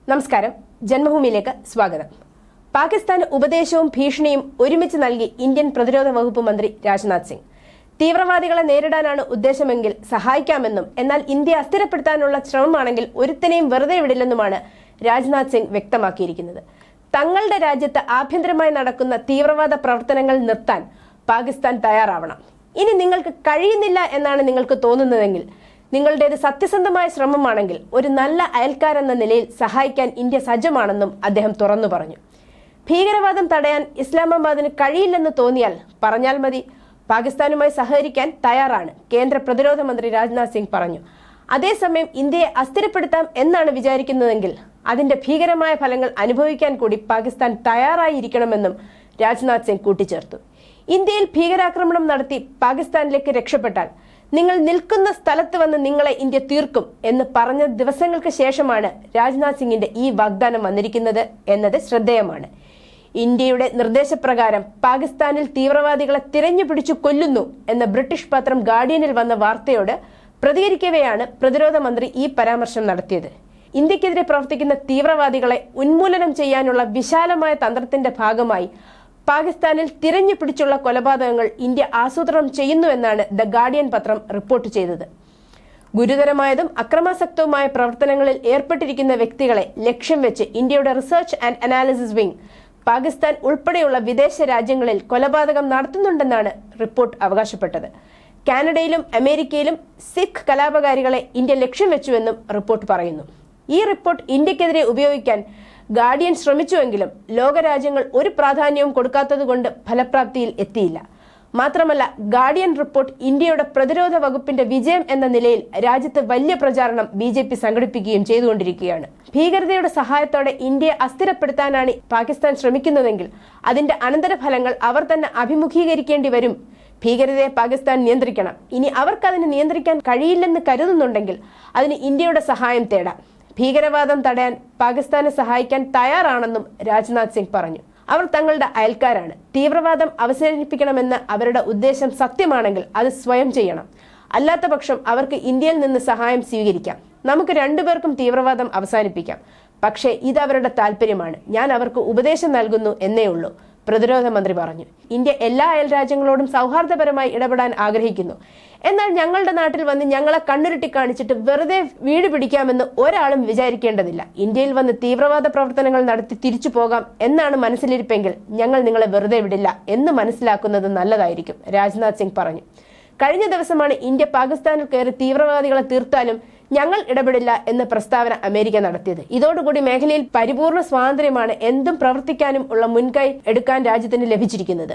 നമസ്കാരം, ജന്മഭൂമിയിലേക്ക് സ്വാഗതം. പാകിസ്ഥാന് ഉപദേശവും ഭീഷണിയും ഒരുമിച്ച് നൽകി ഇന്ത്യൻ പ്രതിരോധ വകുപ്പ് മന്ത്രി രാജ്നാഥ് സിംഗ്. തീവ്രവാദികളെ നേരിടാനാണ് ഉദ്ദേശമെങ്കിൽ സഹായിക്കാമെന്നും എന്നാൽ ഇന്ത്യ അസ്ഥിരപ്പെടുത്താനുള്ള ശ്രമമാണെങ്കിൽ ഒരുത്തനെയും വെറുതെ വിടില്ലെന്നുമാണ് രാജ്നാഥ് സിംഗ് വ്യക്തമാക്കിയിരിക്കുന്നത്. തങ്ങളുടെ രാജ്യത്ത് ആഭ്യന്തരമായി നടക്കുന്ന തീവ്രവാദ പ്രവർത്തനങ്ങൾ നിർത്താൻ പാകിസ്ഥാൻ തയ്യാറാവണം. ഇനി നിങ്ങൾക്ക് കഴിയുന്നില്ല എന്നാണ് നിങ്ങൾക്ക് തോന്നുന്നതെങ്കിൽ, നിങ്ങളുടേത് സത്യസന്ധമായ ശ്രമമാണെങ്കിൽ ഒരു നല്ല അയൽക്കാരെന്ന നിലയിൽ സഹായിക്കാൻ ഇന്ത്യ സജ്ജമാണെന്നും അദ്ദേഹം തുറന്നു പറഞ്ഞു. ഭീകരവാദം തടയാൻ ഇസ്ലാമാബാദിന് കഴിയില്ലെന്ന് തോന്നിയാൽ പറഞ്ഞാൽ മതി, പാകിസ്ഥാനുമായി സഹകരിക്കാൻ തയ്യാറാണ് കേന്ദ്ര പ്രതിരോധ മന്ത്രി രാജ്നാഥ് സിംഗ് പറഞ്ഞു. അതേസമയം ഇന്ത്യയെ അസ്ഥിരപ്പെടുത്താം എന്നാണ് വിചാരിക്കുന്നതെങ്കിൽ അതിന്റെ ഭീകരമായ ഫലങ്ങൾ അനുഭവിക്കാൻ കൂടി പാകിസ്ഥാൻ തയ്യാറായിരിക്കണമെന്നും രാജ്നാഥ് സിംഗ് കൂട്ടിച്ചേർത്തു. ഇന്ത്യയിൽ ഭീകരാക്രമണം നടത്തി പാകിസ്ഥാനിലേക്ക് രക്ഷപ്പെട്ടാൽ നിങ്ങൾ നിൽക്കുന്ന സ്ഥലത്ത് വന്ന് നിങ്ങളെ ഇന്ത്യ തീർക്കും എന്ന് പറഞ്ഞ ദിവസങ്ങൾക്ക് ശേഷമാണ് രാജ്നാഥ് സിംഗിന്റെ ഈ വാഗ്ദാനം വന്നിരിക്കുന്നത് എന്നത് ശ്രദ്ധേയമാണ്. ഇന്ത്യയുടെ നിർദ്ദേശപ്രകാരം പാകിസ്ഥാനിൽ തീവ്രവാദികളെ തിരഞ്ഞുപിടിച്ചു കൊല്ലുന്നു എന്ന ബ്രിട്ടീഷ് പത്രം ഗാർഡിയനിൽ വന്ന വാർത്തയോട് പ്രതികരിക്കവെയാണ് പ്രതിരോധ മന്ത്രി ഈ പരാമർശം നടത്തിയത്. ഇന്ത്യക്കെതിരെ പ്രവർത്തിക്കുന്ന തീവ്രവാദികളെ ഉന്മൂലനം ചെയ്യാനുള്ള വിശാലമായ തന്ത്രത്തിന്റെ ഭാഗമായി പാകിസ്ഥാനിൽ തിരഞ്ഞു പിടിച്ചുള്ള കൊലപാതകങ്ങൾ ഇന്ത്യ ആസൂത്രണം ചെയ്യുന്നുവെന്നാണ് ദ ഗാർഡിയൻ പത്രം റിപ്പോർട്ട് ചെയ്തത്. ഗുരുതരമായതും അക്രമാസക്തവുമായ പ്രവർത്തനങ്ങളിൽ ഏർപ്പെട്ടിരിക്കുന്ന വ്യക്തികളെ ലക്ഷ്യം വെച്ച് ഇന്ത്യയുടെ research and analysis wing Pakistan ഉൾപ്പെടെയുള്ള വിദേശ രാജ്യങ്ങളിൽ കൊലപാതകം നടത്തുന്നുണ്ടെന്നാണ് റിപ്പോർട്ട് അവകാശപ്പെട്ടത്. കാനഡയിലും അമേരിക്കയിലും സിഖ് കലാപകാരികളെ ഇന്ത്യ ലക്ഷ്യം വെച്ചുവെന്നും റിപ്പോർട്ട് പറയുന്നു. ഈ റിപ്പോർട്ട് ഇന്ത്യക്കെതിരെ ഉപയോഗിക്കാൻ ഗാർഡിയൻ ശ്രമിച്ചുവെങ്കിലും ലോകരാജ്യങ്ങൾ ഒരു പ്രാധാന്യവും കൊടുക്കാത്തതുകൊണ്ട് ഫലപ്രാപ്തിയിൽ എത്തിയില്ല. മാത്രമല്ല, ഗാർഡിയൻ റിപ്പോർട്ട് ഇന്ത്യയുടെ പ്രതിരോധ വകുപ്പിന്റെ വിജയം എന്ന നിലയിൽ രാജ്യത്ത് വലിയ പ്രചാരണം BJP സംഘടിപ്പിക്കുകയും ചെയ്തുകൊണ്ടിരിക്കുകയാണ്. ഭീകരതയുടെ സഹായത്തോടെ ഇന്ത്യയെ അസ്ഥിരപ്പെടുത്താനാണ് പാകിസ്ഥാൻ ശ്രമിക്കുന്നതെങ്കിൽ അതിന്റെ അനന്തരഫലങ്ങൾ അവർ തന്നെ അഭിമുഖീകരിക്കേണ്ടി വരും. ഭീകരതയെ പാകിസ്ഥാൻ നിയന്ത്രിക്കണം. ഇനി അവർക്കതിനെ നിയന്ത്രിക്കാൻ കഴിയില്ലെന്ന് കരുതുന്നുണ്ടെങ്കിൽ അതിന് ഇന്ത്യയുടെ സഹായം തേടാം. ഭീകരവാദം തടയാൻ പാകിസ്ഥാനെ സഹായിക്കാൻ തയ്യാറാണെന്നും രാജ്നാഥ് സിംഗ് പറഞ്ഞു. അവർ തങ്ങളുടെ അയൽക്കാരാണ്. തീവ്രവാദം അവസാനിപ്പിക്കണമെന്ന് അവരുടെ ഉദ്ദേശം സത്യമാണെങ്കിൽ അത് സ്വയം ചെയ്യണം. അല്ലാത്ത പക്ഷം അവർക്ക് ഇന്ത്യയിൽ നിന്ന് സഹായം സ്വീകരിക്കാം. നമുക്ക് രണ്ടുപേർക്കും തീവ്രവാദം അവസാനിപ്പിക്കാം. പക്ഷേ ഇത് അവരുടെ താല്പര്യമാണ്. ഞാൻ അവർക്ക് ഉപദേശം നൽകുന്നു എന്നേ ഉള്ളൂ, പ്രതിരോധ മന്ത്രി പറഞ്ഞു. ഇന്ത്യ എല്ലാ അയൽ രാജ്യങ്ങളോടും സൗഹാർദ്ദപരമായി ഇടപെടാൻ ആഗ്രഹിക്കുന്നു. എന്നാൽ ഞങ്ങളുടെ നാട്ടിൽ വന്ന് ഞങ്ങളെ കണ്ണുരുട്ടി കാണിച്ചിട്ട് വെറുതെ വീട് പിടിക്കാമെന്ന് ഒരാളും വിചാരിക്കേണ്ടതില്ല. ഇന്ത്യയിൽ വന്ന് തീവ്രവാദ പ്രവർത്തനങ്ങൾ നടത്തി തിരിച്ചു പോകാം എന്നാണ് മനസ്സിലിരിപ്പെങ്കിൽ ഞങ്ങൾ നിങ്ങളെ വെറുതെ വിടില്ല എന്ന് മനസ്സിലാക്കുന്നത് നല്ലതായിരിക്കും, രാജ്നാഥ് സിംഗ് പറഞ്ഞു. കഴിഞ്ഞ ദിവസമാണ് ഇന്ത്യ പാകിസ്ഥാനിൽ കയറി തീവ്രവാദികളെ തീർത്താലും ഞങ്ങൾ ഇടപെടില്ല എന്ന പ്രസ്താവന അമേരിക്ക നടത്തിയത്. ഇതോടുകൂടി മേഖലയിൽ പരിപൂർണ സ്വാതന്ത്ര്യമാണ് എന്തും പ്രവർത്തിക്കാനും ഉള്ള മുൻകൈ എടുക്കാൻ രാജ്യത്തിന് ലഭിച്ചിരിക്കുന്നത്.